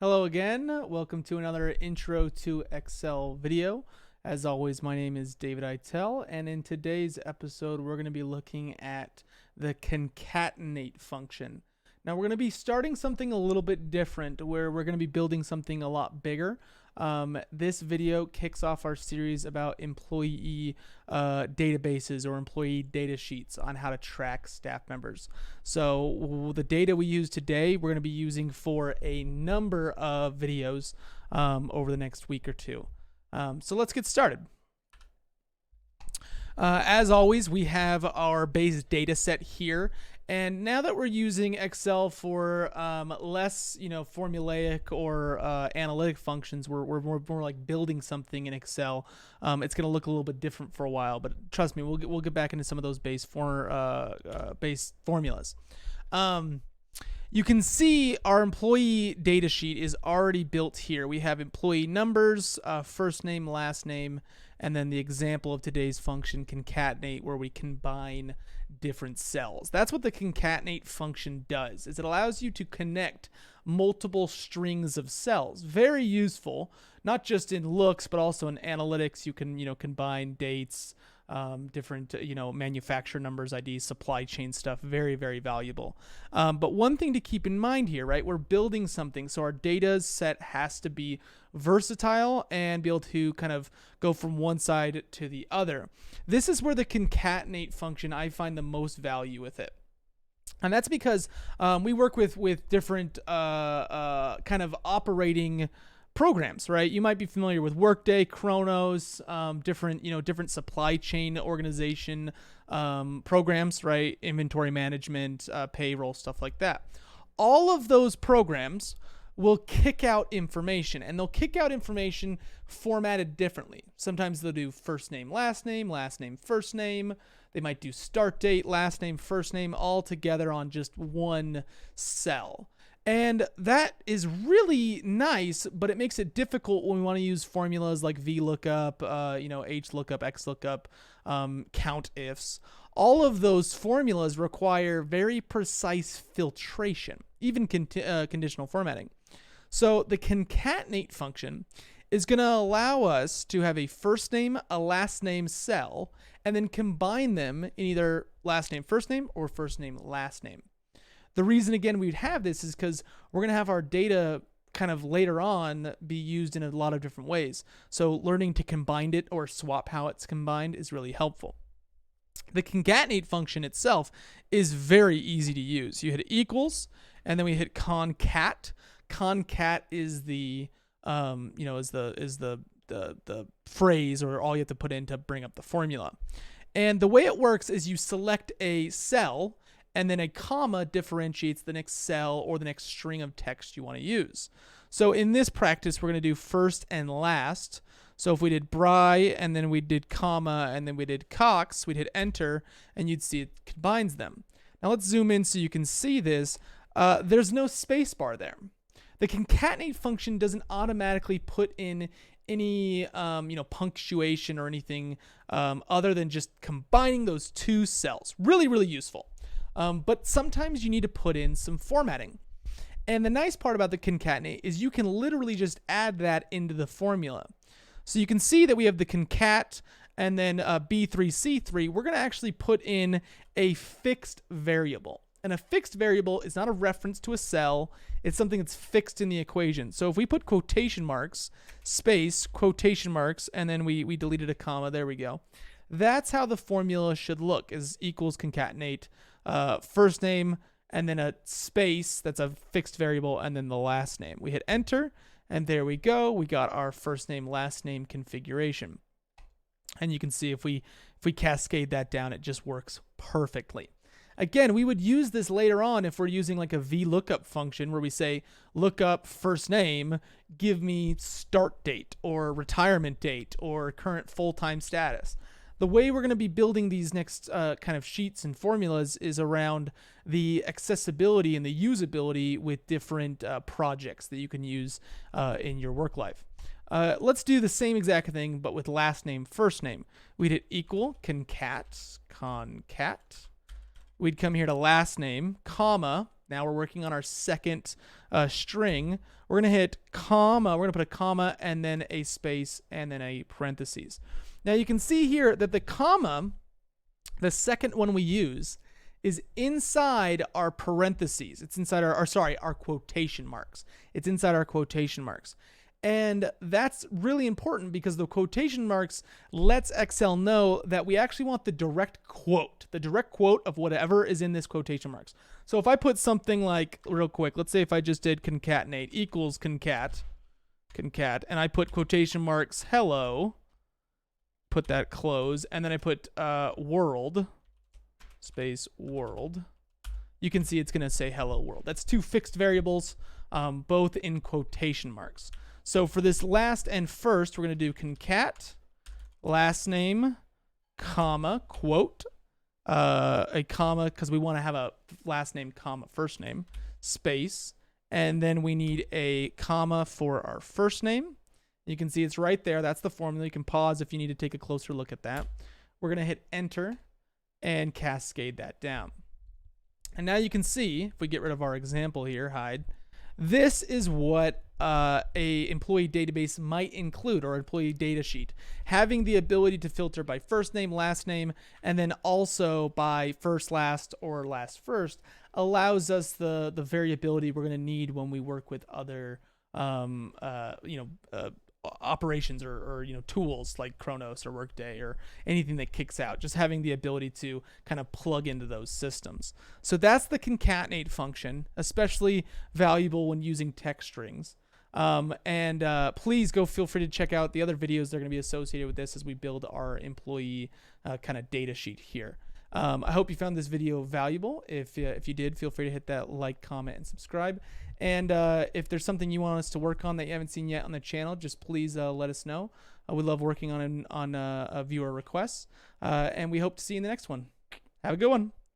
Hello again. Welcome to another Intro to Excel video. As always, my name is David Itel, and in today's episode, we're going to be looking at the concatenate function. Now, we're going to be starting something a little bit different, where we're going to be building something a lot bigger. This video kicks off our series about employee databases or employee data sheets on how to track staff members. So the data we use today, we're going to be using for a number of videos over the next week or two. So let's get started. As always, we have our base data set here. And now that we're using Excel for less, formulaic or analytic functions, we're more like building something in Excel. It's going to look a little bit different for a while, but trust me, we'll get back into some of those base formulas. You can see our employee data sheet is already built here. We have employee numbers, first name, last name, and then the example of today's function, concatenate, where we combine different cells. That's what the concatenate function does, is it allows you to connect multiple strings of cells. Very useful, not just in looks, but also in analytics. You can, combine dates, different, manufacturer numbers, IDs, supply chain stuff. Very, very valuable. But one thing to keep in mind here, right? We're building something, so our data set has to be versatile and be able to kind of go from one side to the other. This is where the concatenate function, I find the most value with it. And that's because we work with different kind of operating programs, right? You might be familiar with Workday, Kronos, different supply chain organization programs, right? Inventory management, payroll, stuff like that. All of those programs will kick out information, and they'll kick out information formatted differently. Sometimes they'll do first name, last name, first name. They might do start date, last name, first name, all together on just one cell. And that is really nice, but it makes it difficult when we want to use formulas like VLOOKUP, HLOOKUP, XLOOKUP, COUNTIFs. All of those formulas require very precise filtration, even conditional formatting. So the concatenate function is going to allow us to have a first name, a last name cell, and then combine them in either last name, first name, or first name, last name. The reason, again, we'd have this is because we're going to have our data kind of later on be used in a lot of different ways. So learning to combine it or swap how it's combined is really helpful. The concatenate function itself is very easy to use. You hit equals, and then we hit concat. Concat is the the phrase or all you have to put in to bring up the formula. And the way it works is you select a cell, and then a comma differentiates the next cell or the next string of text you want to use. So in this practice, we're going to do first and last. So if we did Bry, and then we did comma, and then we did Cox, we'd hit enter, and you'd see it combines them. Now let's zoom in so you can see this. There's no space bar there. The concatenate function doesn't automatically put in any punctuation or anything other than just combining those two cells. Really, really useful. But sometimes you need to put in some formatting. And the nice part about the concatenate is you can literally just add that into the formula. So you can see that we have the concat and then B3C3. We're going to actually put in a fixed variable. And a fixed variable is not a reference to a cell. It's something that's fixed in the equation. So if we put quotation marks, space, quotation marks, and then we deleted a comma, there we go. That's how the formula should look, is equals concatenate, first name, and then a space, that's a fixed variable, and then the last name. We hit enter, and there we go. We got our first name, last name configuration. And you can see if we cascade that down, it just works perfectly. Again, we would use this later on if we're using like a VLOOKUP function where we say, look up first name, give me start date or retirement date or current full-time status. The way we're going to be building these next kind of sheets and formulas is around the accessibility and the usability with different projects that you can use in your work life. Let's do the same exact thing, but with last name, first name. We'd hit equal, concat. We'd come here to last name, comma, Now we're working on our second string. We're going to hit comma. We're going to put a comma and then a space and then a parentheses. Now you can see here that the comma, the second one we use, is inside our parentheses. It's inside our quotation marks. It's inside our quotation marks. And that's really important because the quotation marks lets Excel know that we actually want the direct quote of whatever is in this quotation marks. So if I put something like, real quick, let's say if I just did concatenate equals concat, and I put quotation marks hello, put that close, and then I put world, space world, you can see it's going to say hello world. That's two fixed variables, both in quotation marks. So for this last and first, we're going to do concat, last name, comma, quote, a comma, because we want to have a last name, comma, first name, space, and then we need a comma for our first name. You can see it's right there. That's the formula. You can pause if you need to take a closer look at that. We're going to hit enter and cascade that down. And now you can see, if we get rid of our example here, hide, this is what a employee database might include, or employee data sheet, having the ability to filter by first name, last name, and then also by first last or last first allows us the variability we're going to need when we work with other operations or tools like Kronos or Workday or anything that kicks out, just having the ability to kind of plug into those systems. So that's the concatenate function, especially valuable when using text strings. Please feel free to check out the other videos that are going to be associated with this as we build our employee kind of data sheet here. I hope you found this video valuable. If you did, feel free to hit that like, comment, and subscribe. And if there's something you want us to work on that you haven't seen yet on the channel, just please let us know. We love working on viewer requests. And we hope to see you in the next one. Have a good one.